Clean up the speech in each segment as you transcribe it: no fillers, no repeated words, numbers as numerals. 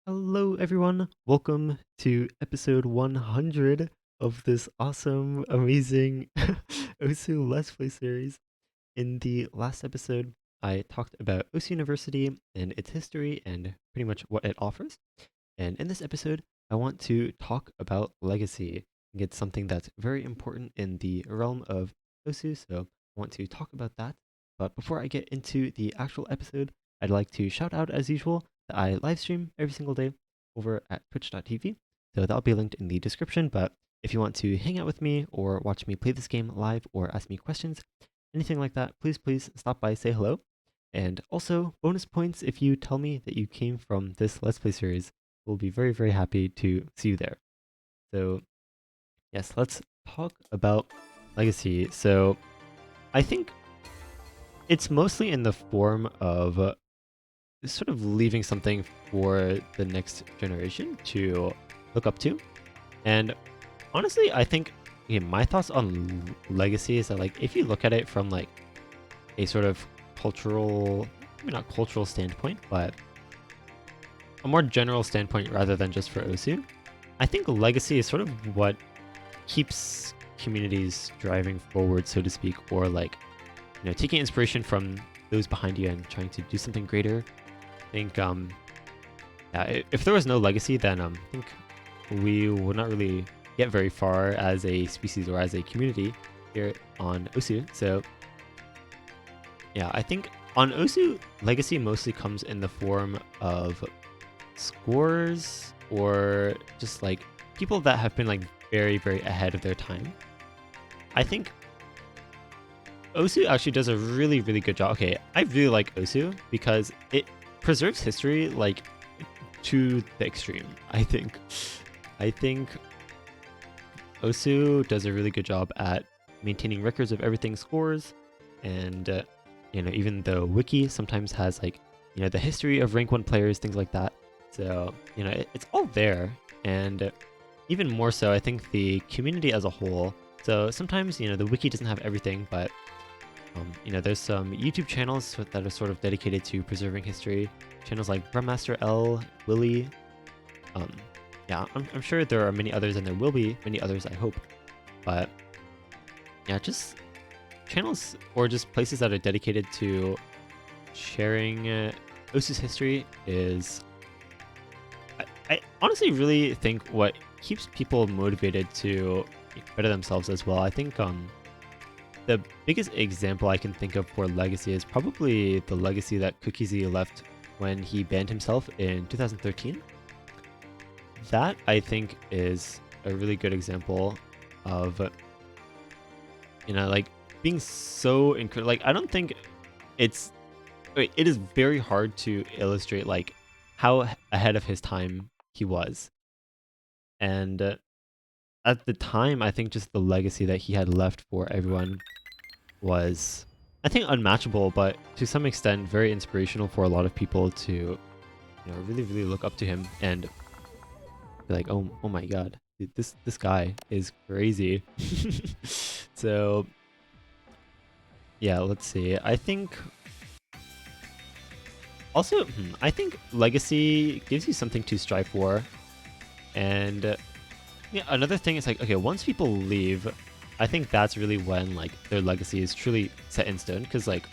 Hello, everyone. Welcome to episode 100 of this awesome, amazing OSU Let's Play series. In the last episode, I talked about OSU University and its history and pretty much what it offers. And in this episode, I want to talk about legacy. It's something that's very important in the realm of OSU, so I want to talk about that. But before I get into the actual episode, I'd like to shout out as usual that I live stream every single day over at twitch.tv. So that'll be linked in the description. But if you want to hang out with me or watch me play this game live or ask me questions, anything like that, please stop by, say hello. And also, bonus points if you tell me that you came from this Let's Play series. We'll be very happy to see you there. So, yes, let's talk about legacy. So, I think it's mostly in the form of sort of leaving something for the next generation to look up to. And honestly, I think my thoughts on legacy is that, like, if you look at it from like a sort of cultural, maybe not cultural standpoint, but a more general standpoint rather than just for OSU, I think legacy is sort of what keeps communities driving forward, so to speak, or like, taking inspiration from those behind you and trying to do something greater. I think, yeah, if there was no legacy, then I think we would not really get very far as a species or as a community here on OSU. So, yeah, I think on OSU, legacy mostly comes in the form of scores or just like people that have been like very ahead of their time. I think OSU actually does a really good job. Okay, I really like OSU because it preserves history like to the extreme. I think OSU does a really good job at maintaining records of everything scores, and even the wiki sometimes has like the history of rank 1 players, things like that. So it's all there, and even more so, I think the community as a whole. So sometimes the wiki doesn't have everything, but there's some YouTube channels that are sort of dedicated to preserving history. Channels like Brummaster L, Willy. Yeah, I'm sure there are many others, and there will be many others, I hope. But yeah, just channels or just places that are dedicated to sharing OSU's history is, I honestly really think what keeps people motivated to better themselves as well. I think the biggest example I can think of for legacy is probably the legacy that iceeicee left when he banned himself in 2013. That, I think, is a really good example of, like, being so incredible. Like, I don't think it is very hard to illustrate, like, how ahead of his time he was. And at the time, I think just the legacy that he had left for everyone was, I think, unmatchable, but to some extent very inspirational for a lot of people to, really look up to him and be like, oh my god, dude, this guy is crazy. So yeah, let's see. I think also, I think legacy gives you something to strive for, and yeah, another thing is like, okay, once people leave, I think that's really when like their legacy is truly set in stone. Because like,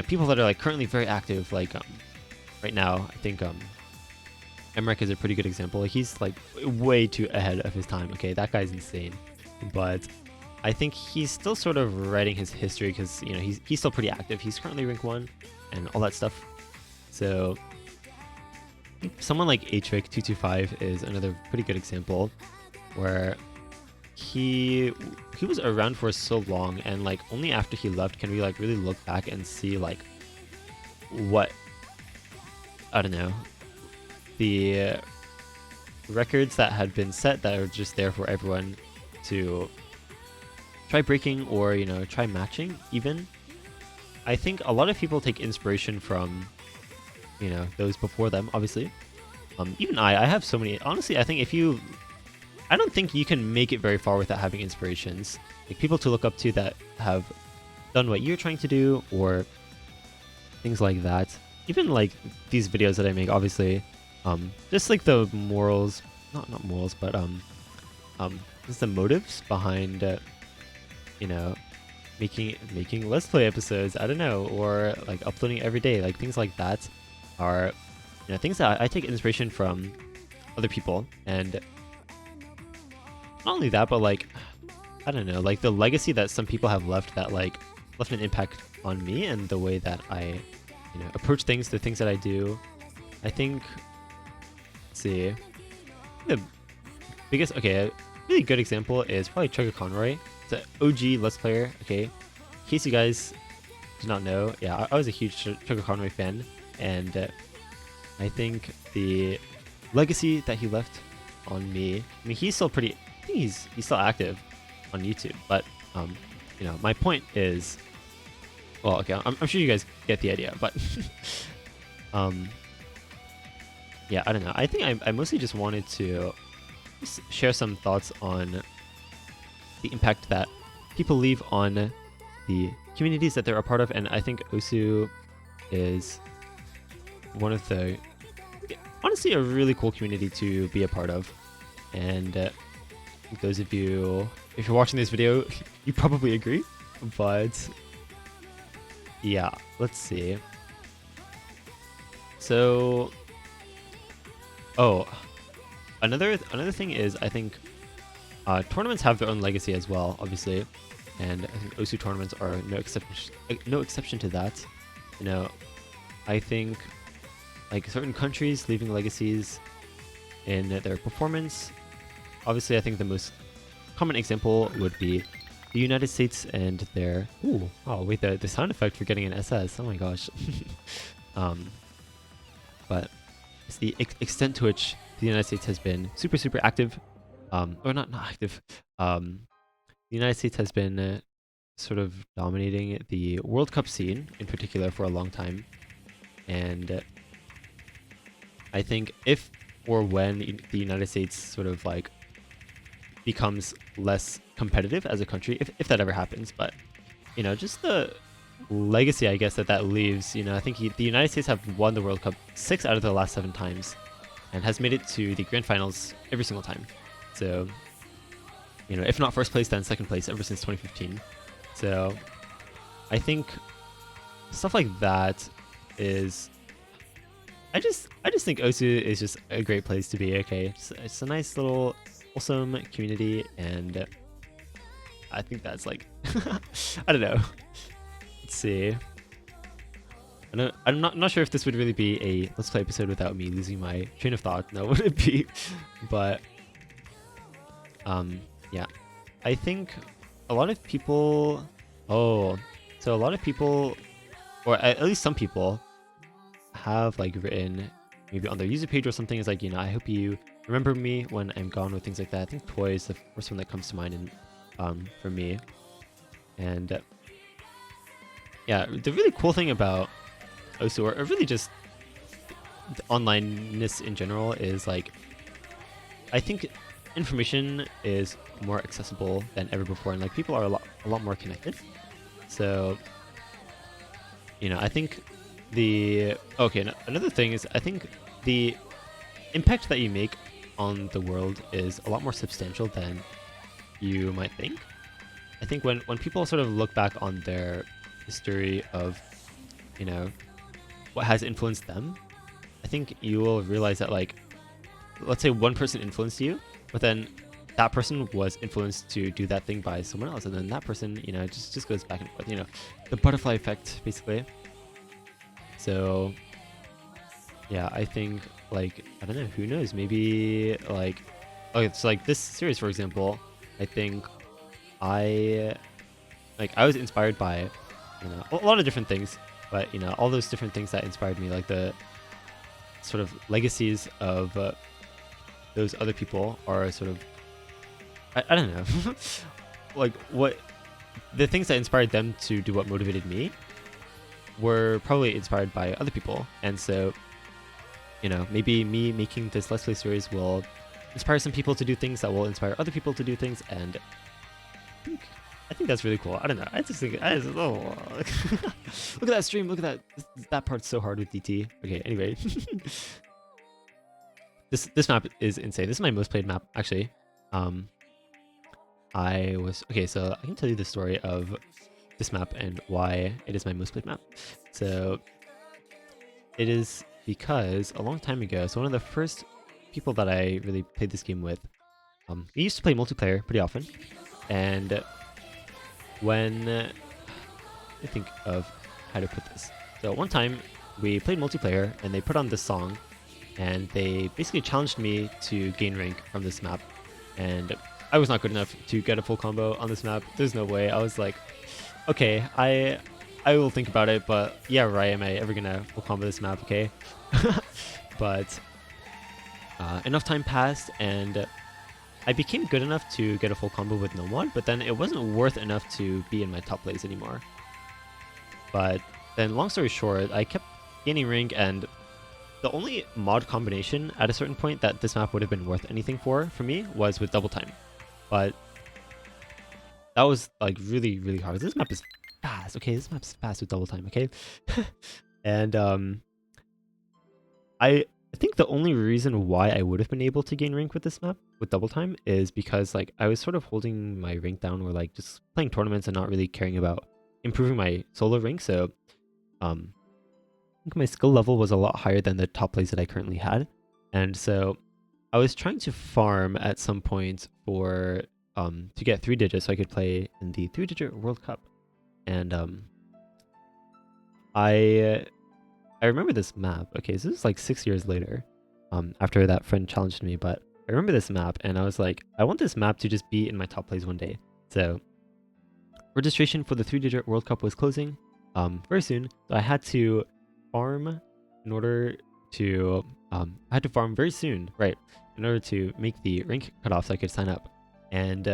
people that are like currently very active, like right now, I think Emmerich is a pretty good example. He's like way too ahead of his time. Okay, that guy's insane, but I think he's still sort of writing his history because he's still pretty active. He's currently rank 1 and all that stuff. So someone like HRIC225 is another pretty good example where he was around for so long, and like only after he left can we like really look back and see like what, I don't know, the records that had been set that are just there for everyone to try breaking or try matching. Even I think a lot of people take inspiration from those before them, obviously. Even I have so many. Honestly, I think I don't think you can make it very far without having inspirations, like people to look up to that have done what you're trying to do, or things like that. Even like these videos that I make, obviously, just like the morals, not morals, but just the motives behind you know, making let's play episodes. I don't know, or like uploading every day, like things like that are things that I take inspiration from other people, and not only that, but like I don't know, like the legacy that some people have left that like left an impact on me and the way that I approach things, the things that I do. I think, let's see, the biggest, okay, a really good example is probably Chugga Conroy. It's an OG Let's Player, okay? In case you guys do not know, yeah, I was a huge Chugga Conroy fan, and I think the legacy that he left on me, I mean, he's still pretty, I think he's still active on YouTube, but, my point is, well, okay, I'm sure you guys get the idea, but, yeah, I don't know. I think I mostly just wanted to just share some thoughts on the impact that people leave on the communities that they're a part of, and I think Osu is one of the, honestly, a really cool community to be a part of. And those of you, if you're watching this video, you probably agree, but yeah, let's see. So, oh, another thing is, I think tournaments have their own legacy as well, obviously, and I think Osu tournaments are no exception to that. I think like certain countries leaving legacies in their performance. Obviously, I think the most common example would be the United States and their oh wait, the sound effect for getting an SS. Oh my gosh. But it's the extent to which the United States has been super active, or not active. The United States has been sort of dominating the World Cup scene in particular for a long time, and I think if or when the United States sort of like becomes less competitive as a country, if that ever happens, but just the legacy, I guess, that leaves. I think the United States have won the World Cup 6 out of the last 7 times, and has made it to the grand finals every single time. So, if not first place, then second place ever since 2015. So, I think stuff like that is. I just think Osu is just a great place to be. Okay, it's a nice little wholesome community, and I think that's like I don't know. Let's see. I'm not sure if this would really be a Let's Play episode without me losing my train of thought. No, would it be? But yeah, I think a lot of people. Oh, so a lot of people, or at least some people, have like written maybe on their user page or something. Is like, I hope you remember me when I'm gone, with things like that. I think Toy is the first one that comes to mind, and for me. And yeah, the really cool thing about Osu, or really just the onlineness in general, is like I think information is more accessible than ever before, and like people are a lot more connected. So I think another thing is, I think the impact that you make on the world is a lot more substantial than you might think. I think when people sort of look back on their history of what has influenced them, I think you will realize that, like, let's say one person influenced you, but then that person was influenced to do that thing by someone else, and then that person just goes back and forth, the butterfly effect, basically. So yeah, I think, like, I don't know, who knows, maybe like, okay, so like this series, for example, I think I was inspired by a lot of different things, but all those different things that inspired me, like the sort of legacies of those other people, are sort of, I don't know, like what the things that inspired them to do what motivated me were probably inspired by other people. And so maybe me making this Let's Play series will inspire some people to do things that will inspire other people to do things, and I think that's really cool. I don't know. I just think look at that stream. Look at that. That part's so hard with DT. Okay. Anyway. this map is insane. This is my most played map actually. Um, I was okay, so I can tell you the story of this map and why it is my most played map. So it is because a long time ago, so one of the first people that I really played this game with, we used to play multiplayer pretty often, and when I think of how to put this. So one time we played multiplayer and they put on this song and they basically challenged me to gain rank from this map, and I was not good enough to get a full combo on this map. There's no way. I was like, okay, I will think about it, but yeah, right, am I ever gonna full combo this map? Okay. But enough time passed and I became good enough to get a full combo with no mod, but then it wasn't worth enough to be in my top plays anymore. But then long story short, I kept gaining rank, and the only mod combination at a certain point that this map would have been worth anything for me was with double time. But that was like really, really hard. This map is fast, okay? This map's fast with double time, okay? And I think the only reason why I would have been able to gain rank with this map with double time is because like I was sort of holding my rank down, or like just playing tournaments and not really caring about improving my solo rank. So I think my skill level was a lot higher than the top plays that I currently had. And so I was trying to farm at some point for to get 3 digits so I could play in the 3-digit World Cup. And I remember this map. Okay, so this is like 6 years later, after that friend challenged me, but I remember this map and I was like, I want this map to just be in my top plays one day. So registration for the 3-digit World Cup was closing very soon, so I had to farm in order to I had to farm very soon, right, in order to make the rank cutoff so I could sign up. And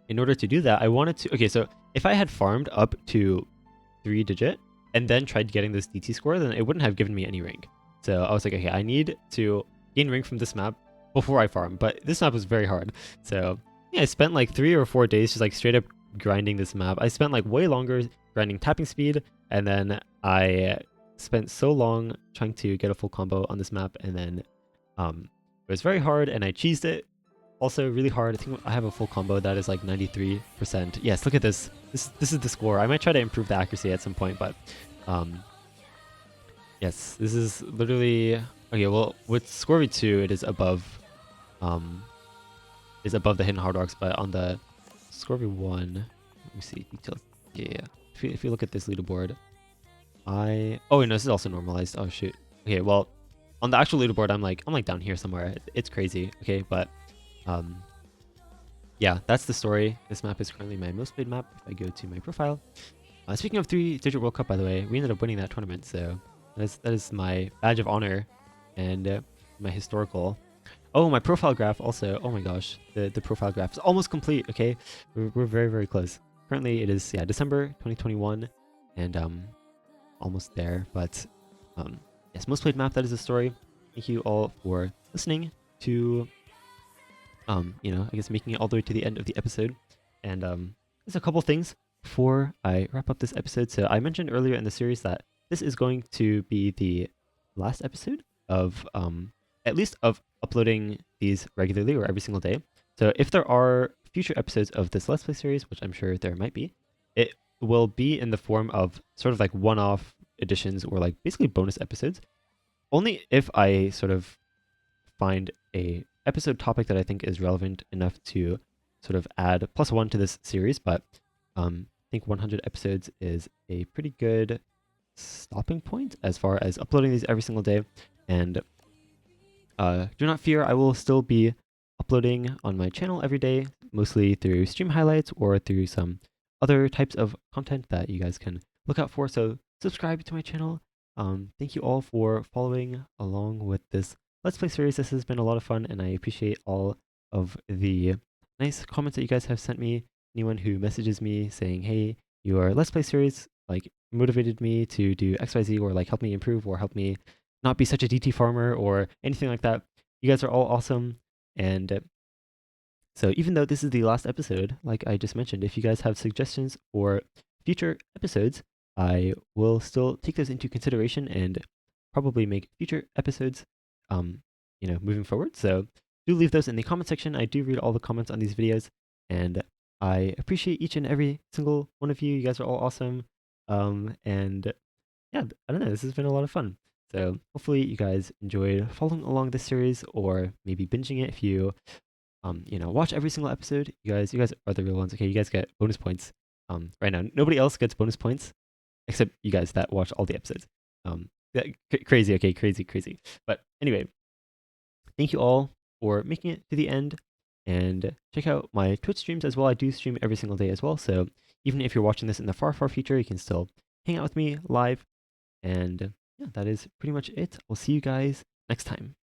in order to do that, I wanted to, okay, so if I had farmed up to 3-digit and then tried getting this DT score, then it wouldn't have given me any rank. So I was like, okay, I need to gain rank from this map before I farm, but this map was very hard. So yeah, I spent like 3 or 4 days just like straight up grinding this map. I spent like way longer grinding tapping speed, and then I spent so long trying to get a full combo on this map, and then it was very hard and I cheesed it. Also really hard. I think I have a full combo that is like 93%. Yes, look at this. This is the score. I might try to improve the accuracy at some point, but yes, this is literally okay. Well, with Score 2, it is above the hidden hard rocks, but on the Score 1, let me see details. Yeah. If you look at this leaderboard, oh no, this is also normalized. Oh shoot. Okay, well, on the actual leaderboard, I'm like down here somewhere. It's crazy. Okay, but yeah, that's the story. This map is currently my most played map. If I go to my profile, speaking of 3-digit World Cup, by the way, we ended up winning that tournament, so that is my badge of honor and my historical. Oh, my profile graph also. Oh my gosh, the profile graph is almost complete. Okay, we're very, very close. Currently, it is December 2021, and almost there. But yes, most played map. That is the story. Thank you all for listening to I guess making it all the way to the end of the episode. And there's a couple things before I wrap up this episode. So I mentioned earlier in the series that this is going to be the last episode of at least of uploading these regularly or every single day. So if there are future episodes of this Let's Play series, which I'm sure there might be, it will be in the form of sort of like one-off editions or like basically bonus episodes. Only if I sort of find a episode topic that I think is relevant enough to sort of add +1 to this series, but I think 100 episodes is a pretty good stopping point as far as uploading these every single day. And do not fear, I will still be uploading on my channel every day, mostly through stream highlights or through some other types of content that you guys can look out for. So subscribe to my channel. Thank you all for following along with this Let's Play series. This has been a lot of fun, and I appreciate all of the nice comments that you guys have sent me. Anyone who messages me saying, hey, your Let's Play series like motivated me to do XYZ, or like help me improve, or help me not be such a DT farmer, or anything like that. You guys are all awesome. And so even though this is the last episode, like I just mentioned, if you guys have suggestions for future episodes, I will still take those into consideration and probably make future episodes moving forward. So do leave those in the comment section. I do read all the comments on these videos, and I appreciate each and every single one of you. You guys are all awesome. And yeah, I don't know. This has been a lot of fun. So hopefully you guys enjoyed following along this series, or maybe binging it if you watch every single episode. You guys are the real ones. Okay, you guys get bonus points. Right now, nobody else gets bonus points except you guys that watch all the episodes. Crazy. Okay, crazy. But anyway, thank you all for making it to the end, and check out my Twitch streams as well. I do stream every single day as well. So even if you're watching this in the far future, you can still hang out with me live. And yeah, that is pretty much it. I'll see you guys next time.